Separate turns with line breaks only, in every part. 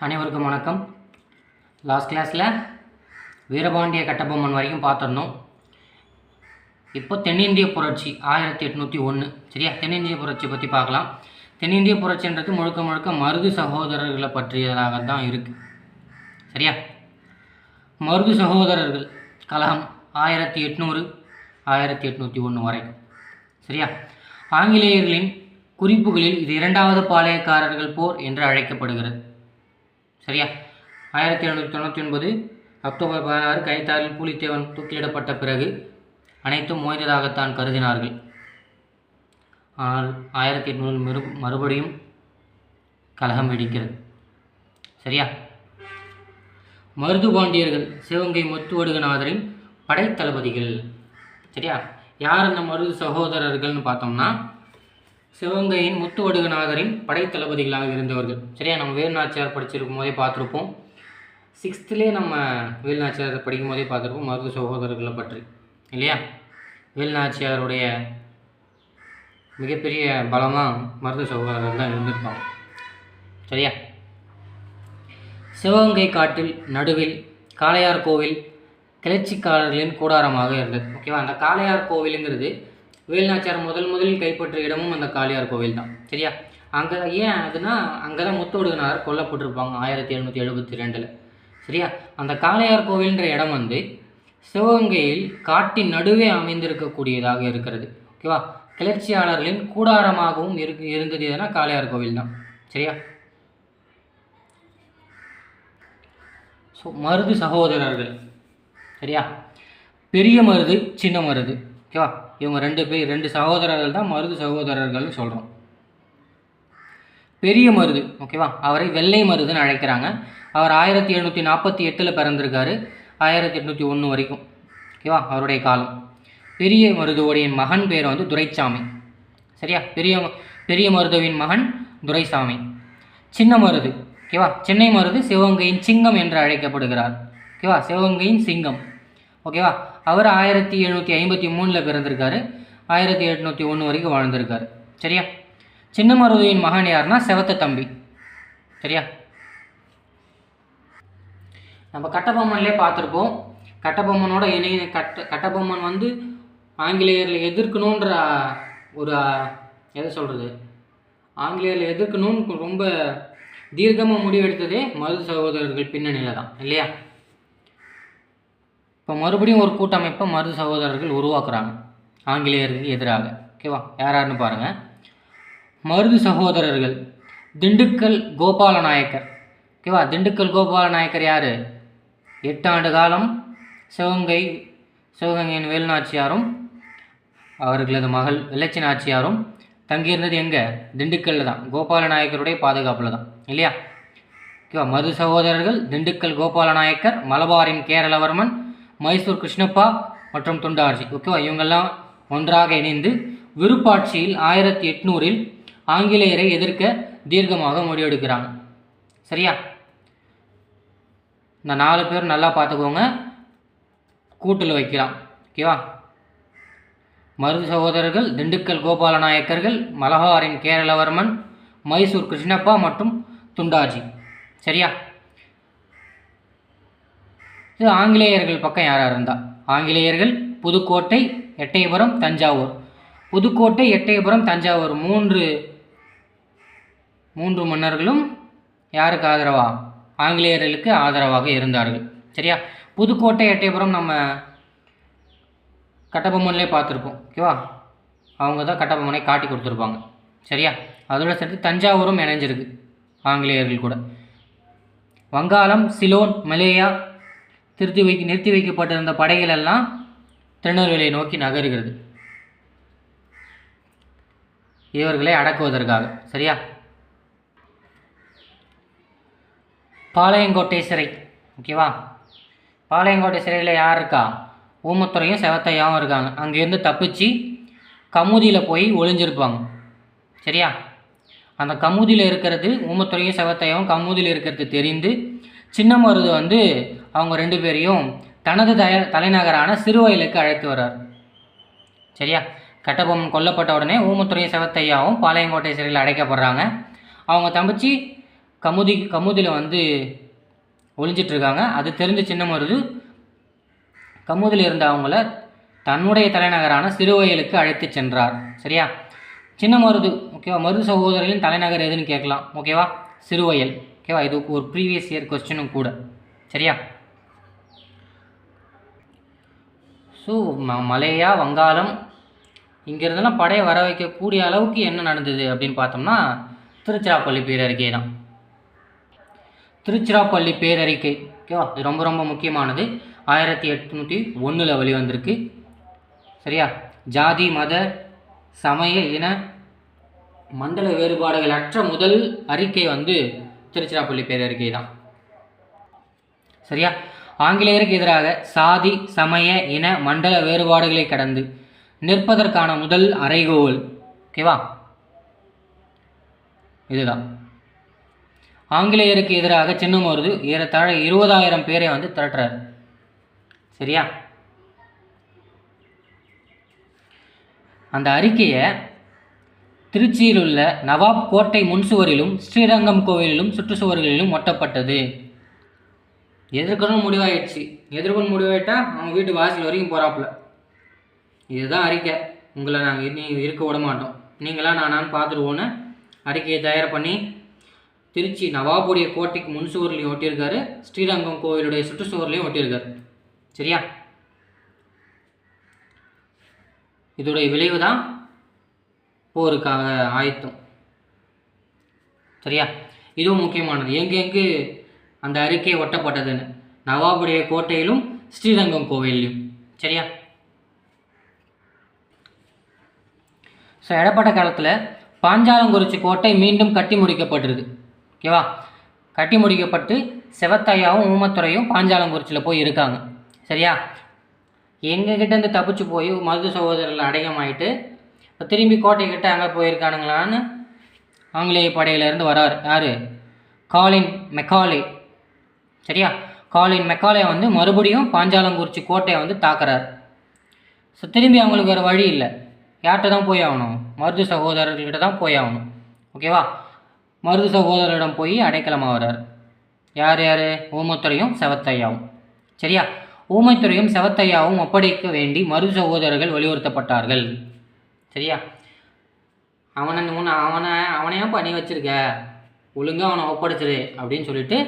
அனைவருக்கும் வணக்கம். லாஸ்ட் கிளாஸில் வீரபாண்டிய கட்டபொம்மன் வரைக்கும் பார்த்துருந்தோம். இப்போ தென்னிந்திய புரட்சி 1801. சரியா? தென்னிந்திய புரட்சி பற்றி பார்க்கலாம். தென்னிந்திய புரட்சின்றது முழுக்க முழுக்க மருது சகோதரர்களை பற்றியதாக தான் இருக்குது. சரியா? மருது சகோதரர்கள் கலகம் 1800 1801 வரைக்கும். சரியா? ஆங்கிலேயர்களின் குறிப்புகளில் இது இரண்டாவது பாளையக்காரர்கள் போர் என்று அழைக்கப்படுகிறது. சரியா? 1799 அக்டோபர் 16 கைத்தாரில் பூலித்தேவன் தூக்கிலிடப்பட்ட பிறகு அனைத்தும் ஓய்ந்ததாகத்தான் கருதினார்கள். ஆனால் 1800 மறுபடியும் கலகம் வெடிக்கிறது. சரியா? மருது பாண்டியர்கள் சிவகங்கை முத்துவடுகநாதரின் படைத்தளபதிகள். சரியா? யார் அந்த மருது சகோதரர்கள்னு பார்த்தோம்னா சிவகங்கையின் முத்துவடுகநாதரின் படைத்தளபதிகளாக இருந்தவர்கள். சரியா? நம்ம வேலுநாச்சியார் படிச்சிருக்கும் போதே பார்த்துருப்போம். 6th நம்ம வேலுநாச்சியார் படிக்கும் போதே பார்த்துருப்போம் மருது சகோதரர்களை பற்றி, இல்லையா? வேலுநாச்சியாருடைய மிகப்பெரிய பலமாக மருது சகோதரர்கள் தான் இருந்திருப்பாங்க. சரியா? சிவகங்கை காட்டில் நடுவில் காளையார் கோவில் கிளர்ச்சிக்காரர்களின் கூடாரமாக இருந்தது. ஓகேவா? அந்த காளையார் கோவிலுங்கிறது வேலுநாச்சியார் முதலில் கைப்பற்றிய இடமும் அந்த காளையார் கோவில் தான். சரியா? அங்கே ஏன் அதுனா அங்கே தான் முத்துவடுகநாதர் கொல்லப்பட்டிருப்பாங்க 1772. சரியா? அந்த காளையார் கோவில்ன்ற இடம் சிவகங்கையில் காட்டின் நடுவே அமைந்திருக்கக்கூடியதாக இருக்கிறது. ஓகேவா? கிளர்ச்சியாளர்களின் கூடாரமாகவும் இருந்தது எதுனா காளையார் கோவில் தான். சரியா? ஸோ மருது சகோதரர்கள். சரியா? பெரிய மருது சின்ன மருது. ஓகேவா? இவங்க ரெண்டு சகோதரர்கள் தான் மருது சகோதரர்கள்னு சொல்கிறோம். பெரிய மருது, ஓகேவா, அவரை வெள்ளை மருதுன்னு அழைக்கிறாங்க. அவர் 1748 பிறந்திருக்காரு, 1801 வரைக்கும். ஓகேவா? அவருடைய காலம். பெரிய மருதுவோடைய மகன் பேர் துரைசாமி. சரியா? பெரிய மருதுவின் மகன் துரைசாமி. சின்ன மருது, ஓகேவா, சென்னை மருது சிவகங்கையின் சிங்கம் என்று அழைக்கப்படுகிறார். ஓகேவா? சிவகங்கையின் சிங்கம். ஓகேவா? அவர் 1753 பிறந்திருக்காரு, 1801 வரைக்கும் வாழ்ந்திருக்காரு. சரியா? சின்ன மருதுவின் மகன் யாருன்னா செவத்த தம்பி. சரியா? நம்ம கட்டபொம்மன்லேயே பார்த்துருப்போம். கட்டபொம்மனோட கட்டபொம்மன் ஆங்கிலேயர்களை எதிர்க்கணுன்ற ஒரு எதை சொல்கிறது, ஆங்கிலேயர்களை எதிர்க்கணும்னு ரொம்ப தீர்க்கமாக முடிவெடுத்ததே மருது சகோதரர்கள் பின்னணியில் தான், இல்லையா? இப்போ மறுபடியும் ஒரு கூட்டமைப்பை மருது சகோதரர்கள் உருவாக்குறாங்க ஆங்கிலேயருக்கு எதிராக. ஓகேவா? யாருன்னு பாருங்கள். மருது சகோதரர்கள் திண்டுக்கல் கோபால நாயக்கர். ஓகேவா? திண்டுக்கல் கோபால நாயக்கர் யார்? 8 ஆண்டு காலம் சிவகங்கையின் வேலுநாச்சியாரும் அவர்களது மகள் வெள்ளச்சி நாச்சியாரும் தங்கியிருந்தது எங்கே? திண்டுக்கல்ல தான், கோபால நாயக்கருடைய பாதுகாப்பில் தான், இல்லையா? ஓகேவா? மருது சகோதரர்கள் திண்டுக்கல் கோபால நாயக்கர், மலபாரின் கேரளவர்மன், மைசூர் கிருஷ்ணப்பா மற்றும் துண்டார்ஜி. ஓகேவா? இவங்கெல்லாம் ஒன்றாக இணைந்து விருப்பாட்சியில் 1800 ஆங்கிலேயரை எதிர்க்க தீர்க்கமாக முடிவெடுக்கிறாங்க. சரியா? இந்த 4 பேர் நல்லா பார்த்துக்கோங்க, கூட்டில் வைக்கலாம். ஓகேவா? மருது சகோதரர்கள் திண்டுக்கல் கோபால நாயக்கர்கள், மலபாரின் கேரளவர்மன், மைசூர் கிருஷ்ணப்பா மற்றும் துண்டாஜி. சரியா? இது ஆங்கிலேயர்கள் பக்கம் யாராக இருந்தால், ஆங்கிலேயர்கள் புதுக்கோட்டை, எட்டயபுரம், தஞ்சாவூர். புதுக்கோட்டை, எட்டயபுரம், தஞ்சாவூர் மூன்று மன்னர்களும் யாருக்கு ஆதரவா? ஆங்கிலேயர்களுக்கு ஆதரவாக இருந்தார்கள். சரியா? புதுக்கோட்டை, எட்டயபுரம் நம்ம கட்டபொம்மன்லேயே பார்த்துருப்போம். ஓகேவா? அவங்க தான் கட்டபொம்மனை காட்டி கொடுத்துருப்பாங்க. சரியா? அதோட சேர்த்து தஞ்சாவூரும் இணைஞ்சிருக்கு ஆங்கிலேயர்கள் கூட. வங்காளம், சிலோன், மலேயா நிறுத்தி வைக்கப்பட்டிருந்த படைகள் எல்லாம் திருநெல்வேலியை நோக்கி நகருகிறது இவர்களை அடக்குவதற்காக. சரியா? பாளையங்கோட்டை சிறை. ஓகேவா? பாளையங்கோட்டை சிறையில் யார் இருக்கா? ஊமத்துறையும் செவத்தையாவும் இருக்காங்க. அங்கேருந்து தப்பிச்சு கமுதியில் போய் ஒளிஞ்சிருப்பாங்க. சரியா? அந்த கமுதியில் இருக்கிறது, ஊமத்துறையும் செவத்தையாவும் கமுதியில் இருக்கிறது தெரிந்து சின்ன மருது அவங்க 2 பேரையும் தனது தலைநகரான சிறுவயலுக்கு அழைத்து வர்றார். சரியா? கட்டபொம்மன் கொல்லப்பட்ட உடனே ஊமத்துறையும் செவத்தையாவும் பாளையங்கோட்டை சிறையில் அடைக்கப்படுறாங்க. அவங்க தம்பிச்சு கமுதியில் வந்து ஒளிஞ்சிட்ருக்காங்க. அது தெரிஞ்ச சின்ன மருது கமுதியில் இருந்த அவங்கள தன்னுடைய தலைநகரான சிறுவயலுக்கு அழைத்து சென்றார். சரியா? சின்ன மருது ஓகேவா, மருது சகோதரர்களின் தலைநகர் எதுன்னு கேட்கலாம். ஓகேவா, சிறுவயல். ஓகேவா, இது ஒரு ப்ரீவியஸ் இயர் கொஸ்டினும் கூட. சரியா? ஸோ மலேயா, வங்காளம் இங்கேருந்தெல்லாம் படையை வர வைக்கக்கூடிய அளவுக்கு என்ன நடந்தது அப்படின்னு பார்த்தோம்னா திருச்சிராப்பள்ளி பேரறிக்கை தான். திருச்சிராப்பள்ளி பேரறிக்கை ஓகேவா, இது ரொம்ப ரொம்ப முக்கியமானது. 1801 வெளிவந்திருக்கு. சரியா? ஜாதி, மத, சமய, இன, மண்டல வேறுபாடுகள் அற்ற முதல் அறிக்கை வந்து திருச்சிராப்பள்ளி பேரறிக்கை தான். சரியா? ஆங்கிலேயருக்கு எதிராக சாதி, சமய, இன, மண்டல வேறுபாடுகளை கடந்து நிற்பதற்கான முதல் அறைகோல். ஓகேவா, இதுதான். ஆங்கிலேயருக்கு எதிராக சின்ன மருது ஏறத்தாழ 20,000 பேரை வந்து திரட்டுறார். சரியா? அந்த அறிக்கையை திருச்சியில் உள்ள நவாப் கோட்டை முன்சுவரிலும் ஸ்ரீரங்கம் கோவிலிலும் சுற்றுச்சுவர்களிலும் ஒட்டப்பட்டது. எதிர்க்கணும் முடிவாயிடுச்சு. எதிர்க்கணும் முடிவாயிட்டா அவங்க வீட்டு வாசல் வரைக்கும் போகிறாப்புல. இதுதான் அறிக்கை. உங்களை நாங்கள் இனி இருக்க விட மாட்டோம், நீங்களாம் நானான்னு பார்த்துருவோன்னு அறிக்கையை தயார் பண்ணி திருச்சி நவாபுடைய கோட்டைக்கு முன்சுவர்லையும் ஒட்டியிருக்காரு, ஸ்ரீரங்கம் கோவிலுடைய சுற்றுச்சுவர்லையும் ஒட்டியிருக்காரு. சரியா? இதோடைய விளைவு தான் போருக்காக ஆயத்தம். சரியா? இதுவும் முக்கியமானது. எங்கெங்கு அந்த அறிக்கை ஒட்டப்பட்டதுன்னு நவாபுடைய கோட்டையிலும் ஸ்ரீரங்கம் கோவிலையும். சரியா? ஸோ எடப்பட்ட காலத்தில் பாஞ்சாலங்குறிச்சி கோட்டை மீண்டும் கட்டி முடிக்கப்பட்டிருக்கு. ஓகேவா, கட்டி முடிக்கப்பட்டு செவத்தையாவும் ஊமத்துறையும் பாஞ்சாலங்குறிச்சியில் போய் இருக்காங்க. சரியா? எங்ககிட்டேருந்து தப்பிச்சு போய் மருது சகோதரர்கள் அடையமாயிட்டு இப்போ திரும்பி கோட்டைக்கிட்ட அங்கே போயிருக்கானுங்களான்னு ஆங்கிலேய படையிலேருந்து வரார். யார்? காலின் மெக்காலே. சரியா? காலின் மெக்காலே வந்து மறுபடியும் பாஞ்சாலங்குறிச்சி கோட்டையை வந்து தாக்குறார். ஸோ திரும்பி அவங்களுக்கு வேறு வழி இல்லை, யார்கிட்ட தான் போய் ஆகணும்? மருது சகோதரர்கிட்ட தான் போய் ஆகணும். ஓகேவா, மருது சகோதரரிடம் போய் அடைக்கலமாக வர்றார். யார் யார்? ஊமத்துறையும் செவத்தையாவும். சரியா? ஊமைத்துறையும் செவத்தையாவும் ஒப்படைக்க வேண்டி மருது சகோதரர்கள் வலியுறுத்தப்பட்டார்கள். சரியா? அவனையா பண்ணி வச்சிருக்க, ஒழுங்காக அவனை ஒப்படைச்சிரு அப்படின்னு சொல்லிட்டு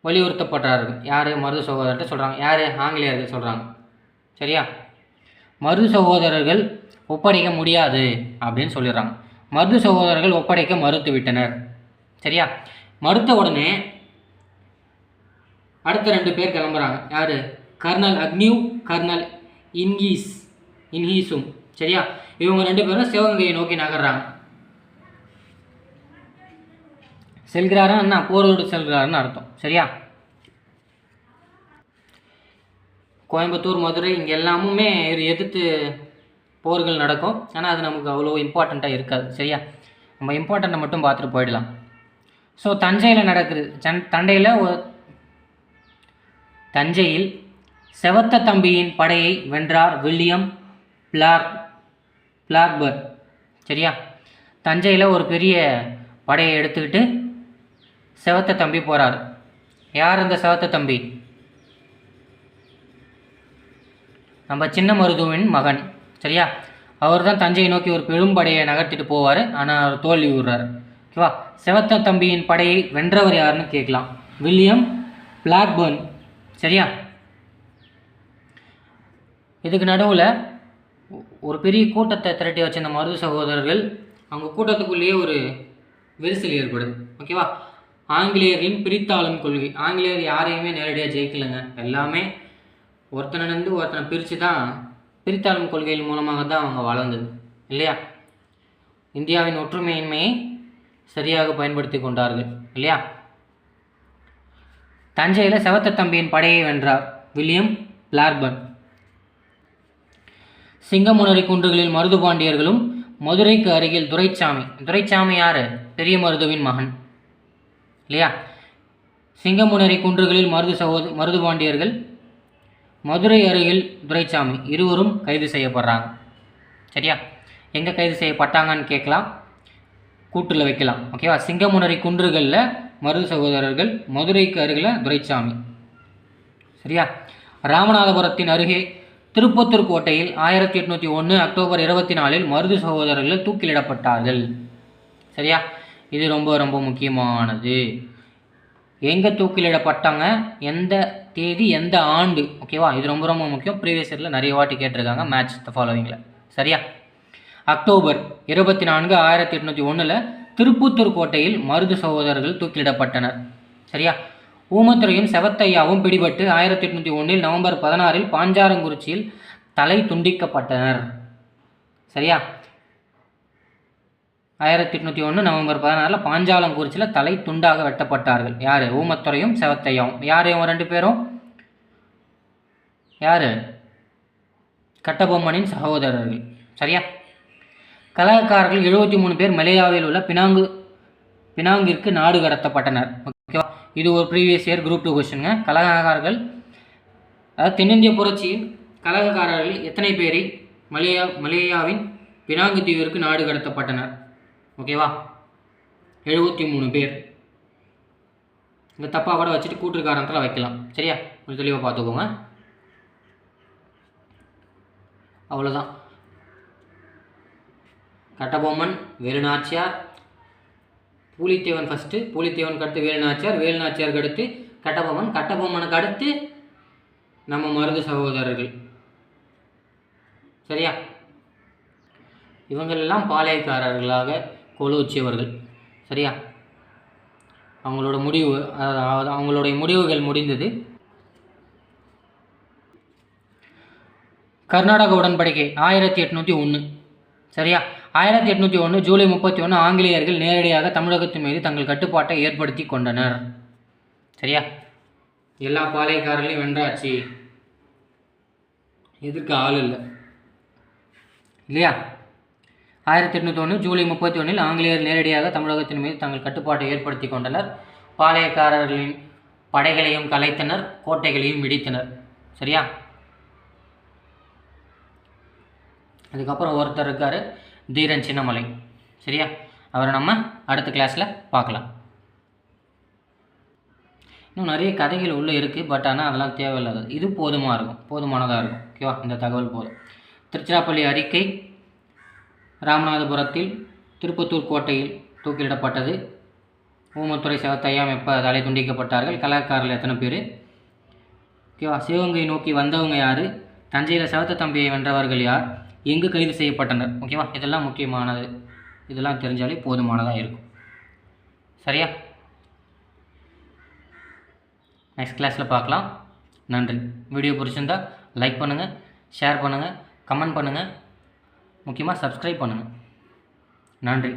வலியுறுத்தப்பட்டார்கள். யார்? மருது சகோதரர்கிட்ட சொல்கிறாங்க. யார்? ஆங்கிலேயர்கள் சொல்கிறாங்க. சரியா? மருது சகோதரர்கள் ஒப்படைக்க முடியாது அப்படின்னு சொல்லிடுறாங்க. மருது சகோதரர்கள் ஒப்படைக்க மறுத்து விட்டனர். சரியா? மறுத்த உடனே அடுத்த 2 பேர் கிளம்புறாங்க. யார்? கர்னல் அக்னியூ, கர்னல் இன்ஹீஸும். சரியா? இவங்க 2 பேரும் சிவகங்கையை நோக்கி நகர்றாங்க. செல்கிறாருன்னு என்ன? போரோடு செல்கிறாருன்னு அர்த்தம். சரியா? கோயம்புத்தூர், மதுரை இங்கே எல்லாமுமே எதிர்த்து போர்கள் நடக்கும். ஆனால் அது நமக்கு அவ்வளோ இம்பார்ட்டண்ட்டாக இருக்காது. சரியா? நம்ம இம்பார்ட்டண்ட்டை மட்டும் பார்த்துட்டு போயிடலாம். ஸோ தஞ்சையில் நடக்குது. தஞ்சையில் செவத்த தம்பியின் படையை வென்றார் வில்லியம் பிளாக்பர்ட். சரியா? தஞ்சையில் ஒரு பெரிய படையை எடுத்துக்கிட்டு செவத்த தம்பி போகிறார். யார் அந்த செவத்த தம்பி? நம்ம சின்ன மருதுவின் மகன். சரியா? அவர் தான் தஞ்சையை நோக்கி ஒரு பெரும் படையை நகர்த்திட்டு போவார். ஆனால் அவர் தோல்வி விடுறார். ஓகேவா? செவத்த தம்பியின் படையை வென்றவர் யாருன்னு கேட்கலாம். William Blackburn. சரியா? இதுக்கு நடுவில் ஒரு பெரிய கூட்டத்தை திரட்டி வச்சிருந்த மருது சகோதரர்கள், அவங்க கூட்டத்துக்குள்ளேயே ஒரு விரிசல் ஏற்படுது. ஓகேவா? ஆங்கிலேயர்களின் பிரித்தாளும் கொள்கை. ஆங்கிலேயர் யாரையுமே நேரடியாக ஜெயிக்கலைங்க. எல்லாமே ஒருத்தனை பிரித்து தான், பிரித்தாளும் கொள்கையின் மூலமாக தான் அவங்க வளர்ந்தது இல்லையா? இந்தியாவின் ஒற்றுமையின்மையை சரியாக பயன்படுத்தி கொண்டார்கள் இல்லையா? தஞ்சையில் செவத்த தம்பியின் படையை வென்றார் வில்லியம் பிளாக்பர்ன். சிங்கமுனரி குன்றுகளில் மருது பாண்டியர்களும், மதுரைக்கு அருகில் துரைச்சாமி யார்? பெரிய மருதுவின் மகன் இல்லையா? சிங்கமுனரி குன்றுகளில் மருது பாண்டியர்கள், மதுரை அருகில் துரைச்சாமி, இருவரும் கைது செய்யப்படுறாங்க. சரியா? எங்கே கைது செய்யப்பட்டாங்கன்னு கேட்கலாம். கூற்றில் வைக்கலாம். ஓகேவா? சிங்கமுனரி குன்றுகளில் மருது சகோதரர்கள், மதுரைக்கு அருகில் துரைசாமி. சரியா? ராமநாதபுரத்தின் அருகே திருப்பத்தூர் கோட்டையில் 1801 அக்டோபர் 24 மருது சகோதரர்கள் தூக்கிலிடப்பட்டார்கள். சரியா? இது ரொம்ப ரொம்ப முக்கியமானது. எங்கே தூக்கிலிடப்பட்டாங்க, எந்த தேதி, எந்த ஆண்டு? ஓகேவா? இது ரொம்ப ரொம்ப முக்கியம். ப்ரீவியஸ் இயரில் நிறைய வாட்டி கேட்டிருக்காங்க. மேட்ச் த ஃபாலோவிங்கில். சரியா? அக்டோபர் 24 1801 திருப்பத்தூர் கோட்டையில் மருது சகோதரர்கள் தூக்கிலிடப்பட்டனர். சரியா? ஊமத்துரையும் செவத்தையாவும் பிடிபட்டு 1801 நவம்பர் 16 பாஞ்சாலங்குறிச்சியில் தலை துண்டிக்கப்பட்டனர். சரியா? 1801 நவம்பர் 16 பாஞ்சாலங்குறிச்சியில் தலை துண்டாக வெட்டப்பட்டார்கள். யார்? ஊமத்துரையும் செவத்தையாவும். யார் இவங்க 2 பேரும்? யார்? கட்டபொம்மனின் சகோதரர்கள். சரியா? கலகக்காரர்கள் 73 பேர் மலேயாவில் உள்ள பினாங்கிற்கு நாடு கடத்தப்பட்டனர். ஓகேவா? இது ஒரு ப்ரீவியஸ் இயர் குரூப் 2 கொஸ்டின்ங்க. கலகக்காரர்கள், அதாவது தென்னிந்திய புரட்சியில் கலகக்காரர்கள் எத்தனை பேரை மலேயாவின் பினாங்கு தீவிற்கு நாடு கடத்தப்பட்டனர்? ஓகேவா? 73 பேர். இந்த தப்பாக கூட வச்சுட்டு கூற்று காரணத்தில் வைக்கலாம். சரியா? கொஞ்சம் தெளிவாக பார்த்துக்கோங்க. அவ்வளோதான். கட்டபொம்மன், வேலுநாச்சியார், பூலித்தேவன் ஃபஸ்ட்டு, பூலித்தேவனுக்கு அடுத்து வேலுநாச்சியார், வேலுநாச்சியாருக்கு அடுத்து கட்டபொம்மன், கட்டபொம்மனுக்கு அடுத்து நம்ம மருது சகோதரர்கள். சரியா? இவங்களெல்லாம் பாளையக்காரர்களாக கொலோச்சியவர்கள். சரியா? அவங்களோட முடிவு, அதாவது அவங்களுடைய முடிவுகள் முடிந்தது. கர்நாடக உடன்படிக்கை 1801. சரியா? 1801 ஜூலை 31 ஆங்கிலேயர்கள் நேரடியாக தமிழகத்தின் மீது தங்கள் கட்டுப்பாட்டை ஏற்படுத்தி கொண்டனர். சரியா? எல்லா பாளையக்காரர்களையும் வென்றாச்சு, எதிர்க்க ஆள் இல்லை இல்லையா? 1801 ஜூலை 31 ஆங்கிலேயர் நேரடியாக தமிழகத்தின் மீது தங்கள் கட்டுப்பாட்டை ஏற்படுத்தி கொண்டனர். பாளையக்காரர்களின் படைகளையும் கலைத்தனர், கோட்டைகளையும் இடித்தனர். சரியா? அதுக்கப்புறம் ஒருத்தர் இருக்கார், தீரன் சின்னமலை. சரியா? அவரை நம்ம அடுத்த கிளாஸில் பார்க்கலாம். இன்னும் நிறைய கதைகள் உள்ளே இருக்குது, பட் ஆனால் அதெல்லாம் தேவையில்லாதது. இது போதுமானதாக இருக்கும். ஓகேவா? இந்த தகவல் போதும். திருச்சிராப்பள்ளி அறிக்கை, ராமநாதபுரத்தில் திருப்பத்தூர் கோட்டையில் தூக்கிலிடப்பட்டது, ஊமத்துரை செவத்தையாம் எப்போ தலை துண்டிக்கப்பட்டார்கள், கலாக்காரில் எத்தனை பேர்? ஓகேவா? சிவகங்கை நோக்கி வந்தவங்க யார்? தஞ்சையில் செவத்த தம்பியை வென்றவர்கள் யார்? எங்கு கைது செய்யப்பட்டனர்? ஓகேவா? இதெல்லாம் முக்கியமானது. இதெல்லாம் தெரிஞ்சாலே போதுமானதாக இருக்கும். சரியா? நெக்ஸ்ட் கிளாஸில் பார்க்கலாம். நன்றி. வீடியோ பிடிச்சிருந்தால் லைக் பண்ணுங்கள், ஷேர் பண்ணுங்கள், கமெண்ட் பண்ணுங்கள், முக்கியமாக சப்ஸ்கிரைப் பண்ணுங்கள். நன்றி.